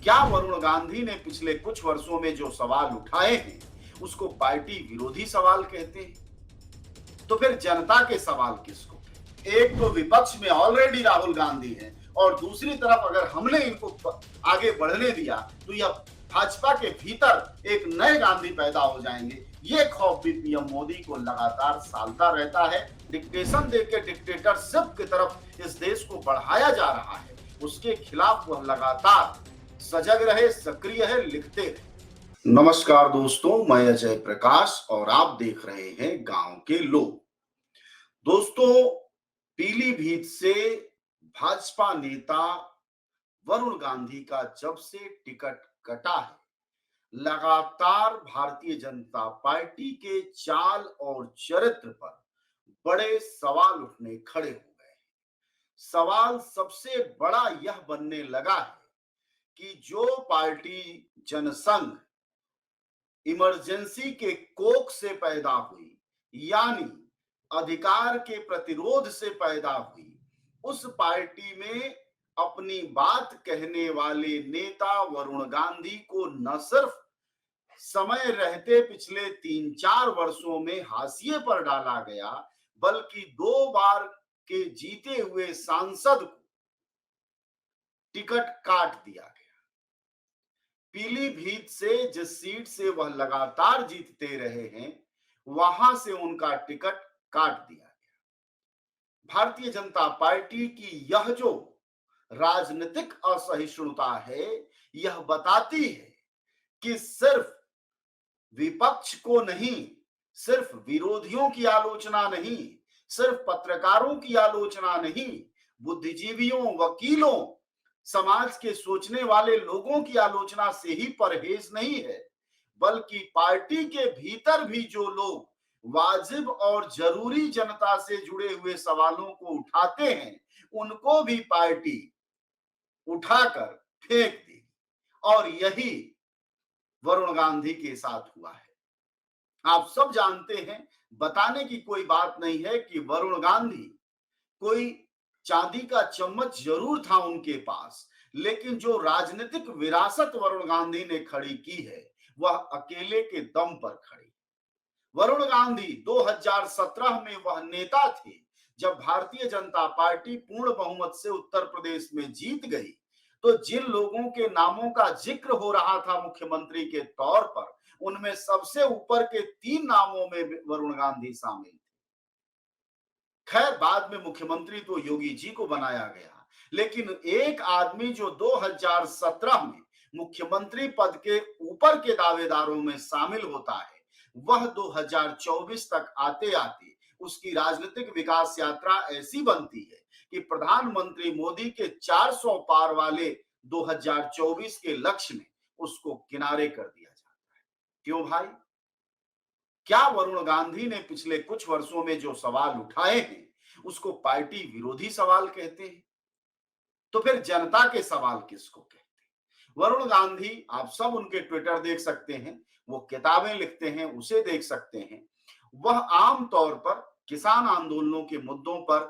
क्या वरुण गांधी ने पिछले कुछ वर्षों में जो सवाल उठाए हैं उसको पार्टी विरोधी सवाल कहते हैं? तो फिर जनता के सवाल किसको कहते हैं? एक तो विपक्ष में ऑलरेडी राहुल गांधी है और दूसरी तरफ अगर हमने इनको आगे बढ़ने दिया तो यह भाजपा के भीतर एक नए गांधी पैदा हो जाएंगे। ये खौफ भी पीएम मोदी को लगातार सालता रहता है। डिक्टेशन देकर डिक्टेटरशिप की तरफ इस देश को बढ़ाया जा रहा है, उसके खिलाफ वह लगातार सजग रहे, सक्रिय है, लिखते रहे। नमस्कार दोस्तों, मैं अजय प्रकाश और आप देख रहे हैं गांव के लोग। दोस्तों, पीलीभीत से भाजपा नेता वरुण गांधी का जब से टिकट कटा है, लगातार भारतीय जनता पार्टी के चाल और चरित्र पर बड़े सवाल उठने खड़े हो गए। सवाल सबसे बड़ा यह बनने लगा है कि जो पार्टी जनसंघ इमरजेंसी के कोख से पैदा हुई, यानी अधिकार के प्रतिरोध से पैदा हुई, उस पार्टी में अपनी बात कहने वाले नेता वरुण गांधी को न सिर्फ समय रहते पिछले 3-4 वर्षों में हाशिए पर डाला गया, बल्कि 2 बार के जीते हुए सांसद को टिकट काट दिया गया। पीलीभीत से जिस सीट से वह लगातार जीतते रहे हैं, वहां से उनका टिकट काट दिया गया। भारतीय जनता पार्टी की यह जो राजनीतिक असहिष्णुता है, यह बताती है कि सिर्फ विपक्ष को नहीं, सिर्फ विरोधियों की आलोचना नहीं, सिर्फ पत्रकारों की आलोचना नहीं, बुद्धिजीवियों, वकीलों, समाज के सोचने वाले लोगों की आलोचना से ही परहेज नहीं है, बल्कि पार्टी के भीतर भी जो लोग वाजिब और जरूरी जनता से जुड़े हुए सवालों को उठाते हैं, उनको भी पार्टी उठाकर फेंक देगी। और यही वरुण गांधी के साथ हुआ है। आप सब जानते हैं, बताने की कोई बात नहीं है कि वरुण गांधी कोई चांदी का चम्मच जरूर था उनके पास, लेकिन जो राजनीतिक विरासत वरुण गांधी ने खड़ी की है, वह अकेले के दम पर खड़ी। वरुण गांधी 2017 में वह नेता थे जब भारतीय जनता पार्टी पूर्ण बहुमत से उत्तर प्रदेश में जीत गई, तो जिन लोगों के नामों का जिक्र हो रहा था मुख्यमंत्री के तौर पर, उनमें सबसे ऊपर के 3 नामों में वरुण गांधी शामिल थे। खैर, बाद में मुख्यमंत्री तो योगी जी को बनाया गया, लेकिन एक आदमी जो 2017 में मुख्यमंत्री पद के ऊपर के दावेदारों में शामिल होता है, वह 2024 तक आते आते उसकी राजनीतिक विकास यात्रा ऐसी बनती है कि प्रधानमंत्री मोदी के 400 पार वाले 2024 के लक्ष्य में उसको किनारे कर दिया जाता है। क्यों भाई? क्या वरुण गांधी ने पिछले कुछ वर्षों में जो सवाल उठाए हैं उसको पार्टी विरोधी सवाल कहते हैं? तो फिर जनता के सवाल किसको कहते हैं? वरुण गांधी, आप सब उनके ट्विटर देख सकते हैं, वो किताबें लिखते हैं, उसे देख सकते हैं। वह आम तौर पर किसान आंदोलनों के मुद्दों पर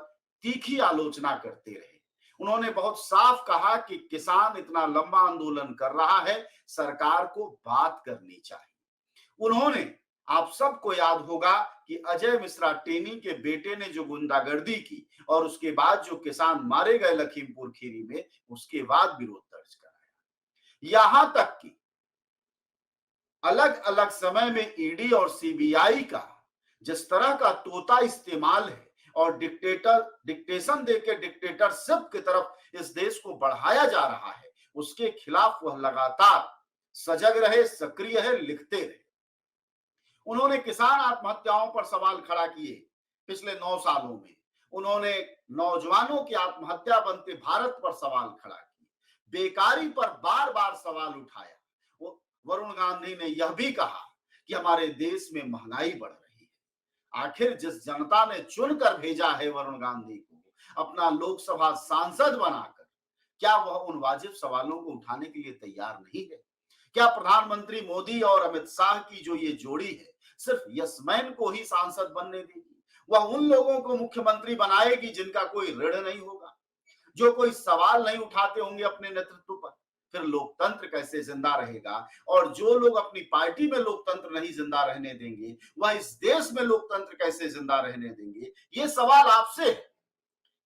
तीखी आलोचना करते रहे। उन्होंने बहुत साफ कहा कि किसान इतना लंबा आंदोलन कर रहा है, सरकार को बात करनी चाहिए। उन्होंने, आप सबको याद होगा कि अजय मिश्रा टेनी के बेटे ने जो गुंडागर्दी की और उसके बाद जो किसान मारे गए लखीमपुर खीरी में, उसके बाद विरोध दर्ज कराया। यहां तक कि अलग अलग समय में ईडी और सीबीआई का जिस तरह का तोता इस्तेमाल है और डिक्टेशन देकर डिक्टेटरशिप की तरफ इस देश को बढ़ाया जा रहा है, उसके खिलाफ वह लगातार सजग रहे, सक्रिय है, लिखते रहे। उन्होंने किसान आत्महत्याओं पर सवाल खड़ा किए पिछले 9 सालों में। उन्होंने नौजवानों की आत्महत्या बनते भारत पर सवाल खड़ा किए, बेकारी पर बार बार सवाल उठाया। वरुण गांधी ने यह भी कहा कि हमारे देश में महंगाई बढ़ रही है। आखिर जिस जनता ने चुनकर भेजा है वरुण गांधी को अपना लोकसभा सांसद बनाकर, क्या वह उन वाजिब सवालों को उठाने के लिए तैयार नहीं है? क्या प्रधानमंत्री मोदी और अमित शाह की जो ये जोड़ी है सिर्फ यसमैन को ही सांसद बनने देगी? वह उन लोगों को मुख्यमंत्री बनाएगी जिनका कोई ऋण नहीं होगा, जो कोई सवाल नहीं उठाते होंगे अपने नेतृत्व पर? फिर लोकतंत्र कैसे जिंदा रहेगा? और जो लोग अपनी पार्टी में लोकतंत्र नहीं जिंदा रहने देंगे, वह इस देश में लोकतंत्र कैसे जिंदा रहने देंगे? ये सवाल आपसे है,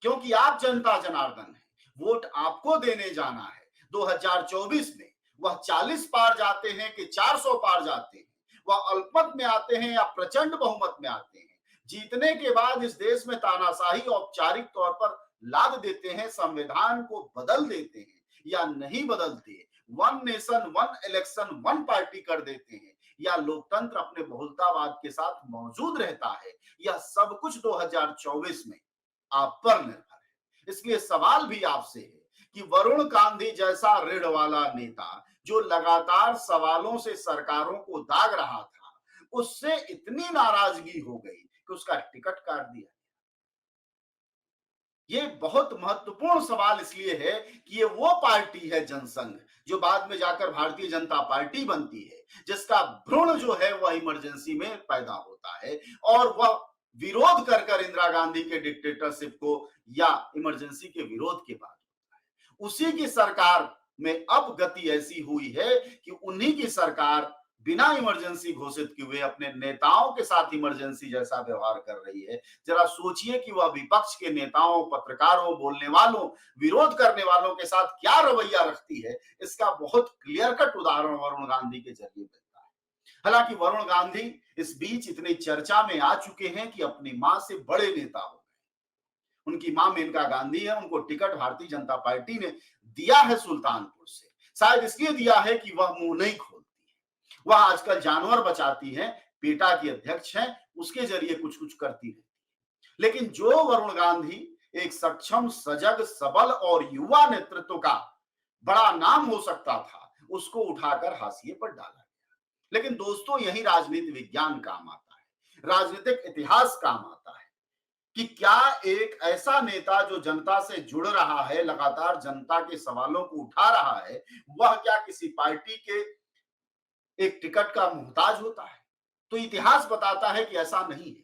क्योंकि आप जनता जनार्दन है, वोट आपको देने जाना है। 2024 में वह 40 पार जाते हैं कि 400 पार जाते हैं, वह अल्पमत में आते हैं या प्रचंड बहुमत में आते हैं, जीतने के बाद इस देश में तानाशाही औपचारिक तौर पर लाद देते हैं, संविधान को बदल देते हैं या नहीं बदलते, one nation one election one party कर देते हैं, या लोकतंत्र अपने बहुलतावाद के साथ मौजूद रहता है, यह सब कुछ 2024 में आप पर निर्भर है। इसलिए सवाल भी आपसे है कि वरुण गांधी जैसा ऋण वाला नेता जो लगातार सवालों से सरकारों को दाग रहा था, उससे इतनी नाराजगी हो गई कि उसका टिकट काट दिया। ये बहुत महत्वपूर्ण सवाल इसलिए है कि ये वो पार्टी है जनसंघ जो बाद में जाकर भारतीय जनता पार्टी बनती है, जिसका भ्रूण जो है वह इमरजेंसी में पैदा होता है और वह विरोध कर कर इंदिरा गांधी के डिक्टेटरशिप को या इमरजेंसी के विरोध के बाद होता है। उसी की सरकार में अब गति ऐसी हुई है कि उन्हीं की सरकार बिना इमरजेंसी घोषित किए हुए अपने नेताओं के साथ इमरजेंसी जैसा व्यवहार कर रही है। जरा सोचिए कि वह विपक्ष के नेताओं, पत्रकारों, बोलने वालों, विरोध करने वालों के साथ क्या रवैया रखती है। इसका बहुत क्लियर कट उदाहरण वरुण गांधी के जरिए मिलता है। हालांकि वरुण गांधी इस बीच इतनी चर्चा में आ चुके हैं कि अपनी मां से बड़े नेता हो गए। उनकी मां मेनका गांधी है, उनको टिकट भारतीय जनता पार्टी ने दिया है सुल्तानपुर से, शायद इसलिए दिया है कि वह मुंह नहीं खोलती है। वह आजकल जानवर बचाती है, पेटा की अध्यक्ष है, उसके जरिए कुछ कुछ करती रहती है। लेकिन जो वरुण गांधी एक सक्षम, सजग, सबल और युवा नेतृत्व का बड़ा नाम हो सकता था, उसको उठाकर हाशिए पर डाला गया। लेकिन दोस्तों, यही राजनीति विज्ञान काम आता है, राजनीतिक इतिहास काम आता है कि क्या एक ऐसा नेता जो जनता से जुड़ रहा है, लगातार जनता के सवालों को उठा रहा है, वह क्या किसी पार्टी के एक टिकट का मोहताज होता है? तो इतिहास बताता है कि ऐसा नहीं है।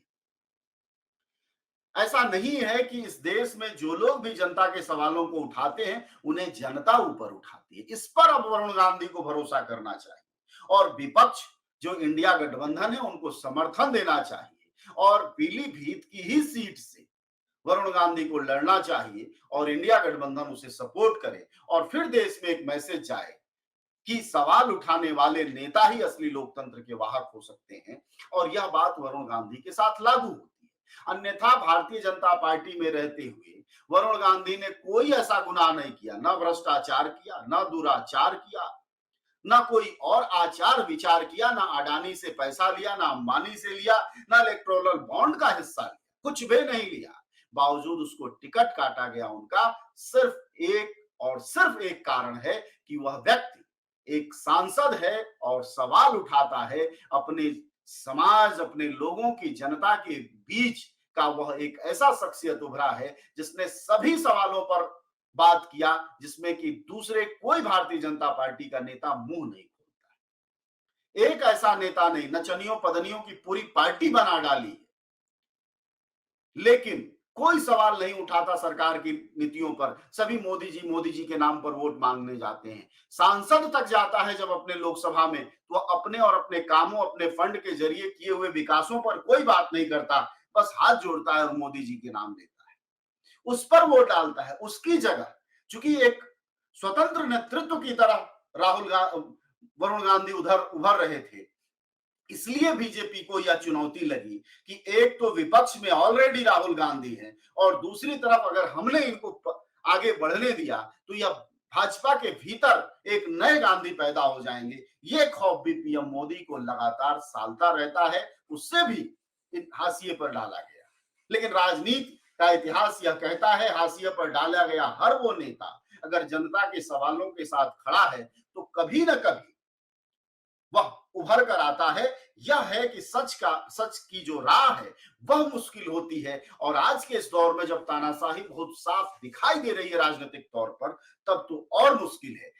ऐसा नहीं है कि इस देश में जो लोग भी जनता के सवालों को उठाते हैं, उन्हें जनता ऊपर उठाती है। इस पर अब वरुण गांधी को भरोसा करना चाहिए और विपक्ष जो इंडिया गठबंधन है, उनको समर्थन देना चाहिए और पीलीभीत की ही सीट से वरुण गांधी को लड़ना चाहिए और इंडिया गठबंधन उसे सपोर्ट करे और फिर देश में एक मैसेज जाए कि सवाल उठाने वाले नेता ही असली लोकतंत्र के वाहक हो सकते हैं। और यह बात वरुण गांधी के साथ लागू होती है। अन्यथा भारतीय जनता पार्टी में रहते हुए वरुण गांधी ने कोई ऐसा गुनाह नहीं किया, न भ्रष्टाचार किया, न दुराचार किया, न कोई और आचार विचार किया, न अडानी से पैसा लिया, न अंबानी से लिया, न इलेक्टोरल बॉन्ड का हिस्सा लिया, कुछ भी नहीं लिया। बावजूद उसको टिकट काटा गया उनका सिर्फ एक कारण है कि वह व्यक्ति एक सांसद है और सवाल उठाता है अपने समाज, अपने लोगों की, जनता के बीच का। वह एक ऐसा शख्सियत उभरा है जिसने सभी सवालों पर बात किया, जिसमें कि दूसरे कोई भारतीय जनता पार्टी का नेता मुंह नहीं खोलता। एक ऐसा नेता नहीं, नचनियों पदनियों की पूरी पार्टी बना डाली, लेकिन कोई सवाल नहीं उठाता सरकार की नीतियों पर। सभी मोदी जी के नाम पर वोट मांगने जाते हैं। सांसद तक जाता है जब अपने लोकसभा में, तो अपने और अपने कामों, अपने फंड के जरिए किए हुए विकासों पर कोई बात नहीं करता, बस हाथ जोड़ता है और मोदी जी के नाम लेता है, उस पर वोट डालता है। उसकी जगह चूंकि एक स्वतंत्र नेतृत्व की तरह वरुण गांधी उधर उभर रहे थे, इसलिए बीजेपी को यह चुनौती लगी कि एक तो विपक्ष में ऑलरेडी राहुल गांधी है और दूसरी तरफ अगर हमने इनको आगे बढ़ने दिया तो यह भाजपा के भीतर एक नए गांधी पैदा हो जाएंगे। ये खौफ भी पीएम मोदी को लगातार सालता रहता है, उससे भी हाशिए पर डाला गया। लेकिन राजनीति का इतिहास यह कहता है, हाशिए पर डाला गया हर वो नेता अगर जनता के सवालों के साथ खड़ा है तो कभी ना कभी वह उभर कर आता है। यह है कि सच की जो राह है वह मुश्किल होती है और आज के इस दौर में जब तानाशाही बहुत साफ दिखाई दे रही है राजनीतिक तौर पर, तब तो और मुश्किल है।